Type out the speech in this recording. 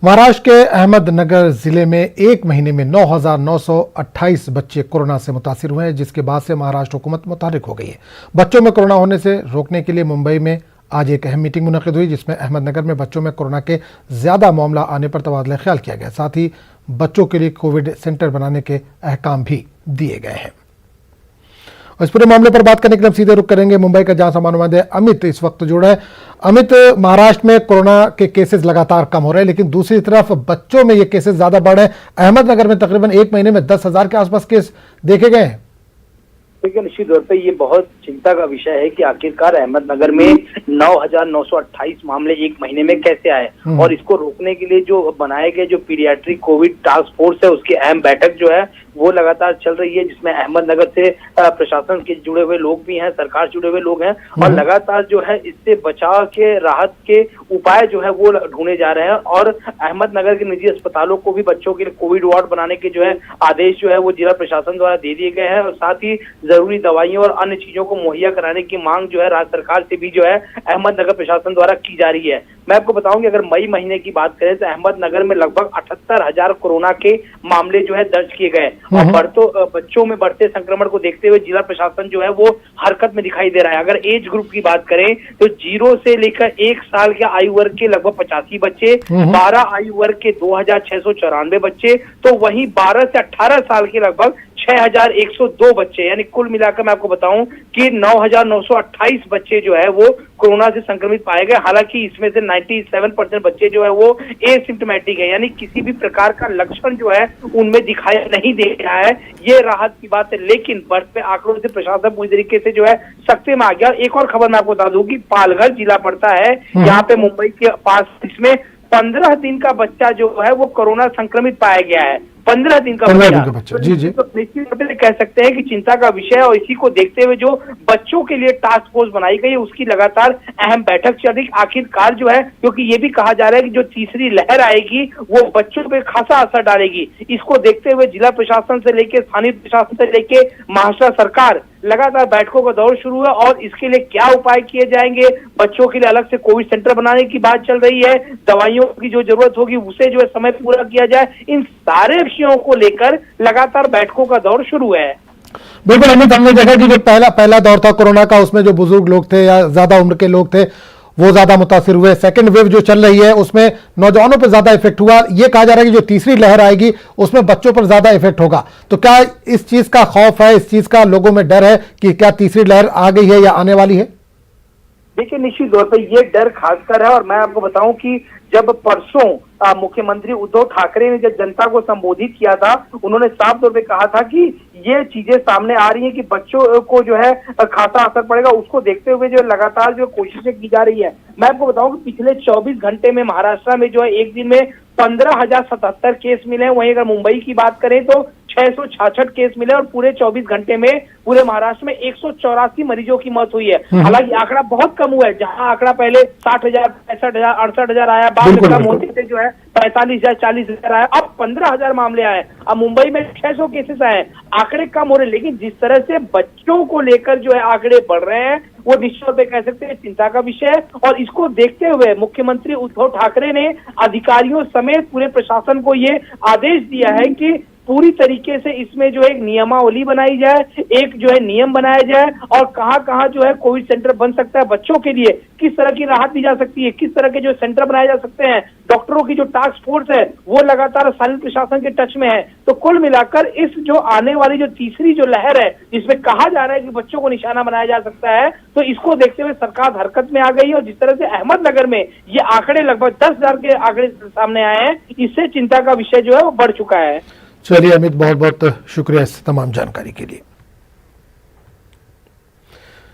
महाराष्ट्र के अहमदनगर जिले में एक महीने में 9,928 बच्चे कोरोना से मुतासिर हुए हैं, जिसके बाद से महाराष्ट्र हुकूमत मुतहर्रिक हो गई है। बच्चों में कोरोना होने से रोकने के लिए मुंबई में आज एक अहम मीटिंग मुनक़िद हुई, जिसमें अहमदनगर में बच्चों में कोरोना के ज़्यादा मामला आने पर तबादला ख्याल किया गया। साथ ही बच्चों के लिए कोविड सेंटर बनाने के अहकाम भी दिए गए हैं। इस पूरे मामले पर बात करने के लिए हम सीधे रुख करेंगे मुंबई का, जहां संवाददाता अमित इस वक्त जुड़ा है। अमित, महाराष्ट्र में कोरोना के केसेस लगातार कम हो रहे हैं, लेकिन दूसरी तरफ बच्चों में ये केसेस ज्यादा बढ़ रहे हैं। अहमदनगर में तकरीबन एक महीने में 10,000 के आसपास केस देखे गए हैं। देखिए, निश्चित तौर पे ये बहुत चिंता का विषय है कि आखिरकार अहमदनगर में 9,928 मामले एक महीने में कैसे आए, और इसको रोकने के लिए जो बनाए गए जो पीडियाट्रिक कोविड टास्क फोर्स है, उसकी अहम बैठक जो है वो लगातार चल रही है, जिसमें अहमदनगर से प्रशासन के जुड़े हुए लोग भी हैं, सरकार जुड़े हुए लोग हैं, और लगातार जो है इससे बचाव के राहत के उपाय जो है वो ढूंढे जा रहे हैं। और अहमदनगर के निजी अस्पतालों को भी बच्चों के लिए कोविड वार्ड बनाने के जो है आदेश जो है वो जिला प्रशासन द्वारा दे दिए गए हैं, और साथ ही जरूरी दवाइयों और अन्य चीजों को मुहैया कराने की मांग जो है राज्य सरकार से भी जो है अहमदनगर प्रशासन द्वारा की जा रही है। मैं आपको बताऊं कि अगर मई महीने की बात करें तो अहमदनगर में लगभग 78,000 कोरोना के मामले जो है दर्ज किए गए, और बच्चों में बढ़ते संक्रमण को देखते हुए जिला प्रशासन जो है वो हरकत में दिखाई दे रहा है। अगर एज ग्रुप की बात करें तो 0 से लेकर 1 साल के आयु वर्ग के लगभग 85 बच्चे, 12 आयु वर्ग के 2,694 बच्चे, तो वहीं 12 से 18 साल के लगभग 6,102 बच्चे, यानी कुल मिलाकर मैं आपको बताऊं कि 9,928 बच्चे जो है वो कोरोना से संक्रमित पाए गए। हालांकि इसमें से 97% बच्चे जो है वो एसिम्प्टोमेटिक है, यानी किसी भी प्रकार का लक्षण जो है उनमें दिखाई नहीं दे रहा है। ये राहत की बात है, लेकिन बढ़ते आंकड़ों से प्रशासन पूरी तरीके से जो है सख्ते में आ गया। एक और खबर मैं आपको बता दूं कि पालघर जिला पड़ता है यहाँ पे मुंबई के पास, इसमें 15 दिन का बच्चा जो है वो कोरोना संक्रमित पाया गया है। 15 दिन का बच्चा। जी जी, तो निश्चित रूप से कह सकते हैं कि चिंता का विषय है, और इसी को देखते हुए जो बच्चों के लिए टास्क फोर्स बनाई गई है उसकी लगातार अहम बैठक चल रही। आखिरकार जो है, क्योंकि ये भी कहा जा रहा है कि जो तीसरी लहर आएगी वो बच्चों पे खासा असर डालेगी। इसको देखते हुए जिला प्रशासन से लेके स्थानीय प्रशासन से लेके महाराष्ट्र सरकार लगातार बैठकों का दौर शुरू है, और इसके लिए क्या उपाय किए जाएंगे, बच्चों के लिए अलग से कोविड सेंटर बनाने की बात चल रही है, दवाइयों की जो जरूरत होगी उसे जो है समय पूरा किया जाए, इन सारे विषयों को लेकर लगातार बैठकों का दौर शुरू है। बिल्कुल अमित, हमने देखा कि जो पहला दौर था कोरोना का, उसमें जो बुजुर्ग लोग थे या ज्यादा उम्र के लोग थे वो ज्यादा मुतासिर हुए। सेकंड वेव जो चल रही है उसमें नौजवानों पर ज्यादा इफेक्ट हुआ। ये कहा जा रहा है कि जो तीसरी लहर आएगी उसमें बच्चों पर ज्यादा इफेक्ट होगा। तो क्या इस चीज का खौफ है, इस चीज का लोगों में डर है कि क्या तीसरी लहर आ गई है या आने वाली है? देखिए, निश्चित तौर पर ये डर खासकर है, और मैं आपको बताऊं कि जब परसों मुख्यमंत्री उद्धव ठाकरे ने जब जनता को संबोधित किया था, उन्होंने साफ तौर पे कहा था कि ये चीजें सामने आ रही हैं कि बच्चों को जो है खासा असर पड़ेगा। उसको देखते हुए जो लगातार जो कोशिशें की जा रही है, मैं आपको बताऊं कि पिछले 24 घंटे में महाराष्ट्र में जो है एक दिन में 15,077 केस मिले हैं। वहीं अगर मुंबई की बात करें तो 666 केस मिले, और पूरे 24 घंटे में पूरे महाराष्ट्र में 184 मरीजों की मौत हुई है। हालांकि आंकड़ा बहुत कम हुआ है, जहां आंकड़ा पहले 60,000, 65,000, 68,000 आया, बाद में कम होते थे जो है 45,000, 40,000 आया, अब 15,000 मामले आए। अब मुंबई में 600 केसेस आए। आंकड़े कम हो रहे, लेकिन जिस तरह से बच्चों को लेकर जो है आंकड़े बढ़ रहे हैं वो निश्चित रूप से कह सकते हैं चिंता का विषय है। और इसको देखते हुए मुख्यमंत्री उद्धव ठाकरे ने अधिकारियों समेत पूरे प्रशासन को ये आदेश दिया है कि पूरी तरीके से इसमें जो एक नियमावली बनाई जाए, एक जो है नियम बनाया जाए, और कहां कहां जो है कोविड सेंटर बन सकता है, बच्चों के लिए किस तरह की राहत दी जा सकती है, किस तरह के जो सेंटर बनाए जा सकते हैं। डॉक्टरों की जो टास्क फोर्स है वो लगातार स्थानीय प्रशासन के टच में है। तो कुल मिलाकर इस जो आने वाली जो तीसरी जो लहर है, जिसमें कहा जा रहा है कि बच्चों को निशाना बनाया जा सकता है, तो इसको देखते हुए सरकार हरकत में आ गई है। और जिस तरह से अहमदनगर में ये आंकड़े लगभग 10,000 के आंकड़े सामने आए हैं, इससे चिंता का विषय जो है वो बढ़ चुका है। चलिए अमित, बहुत बहुत शुक्रिया इस तमाम जानकारी के लिए।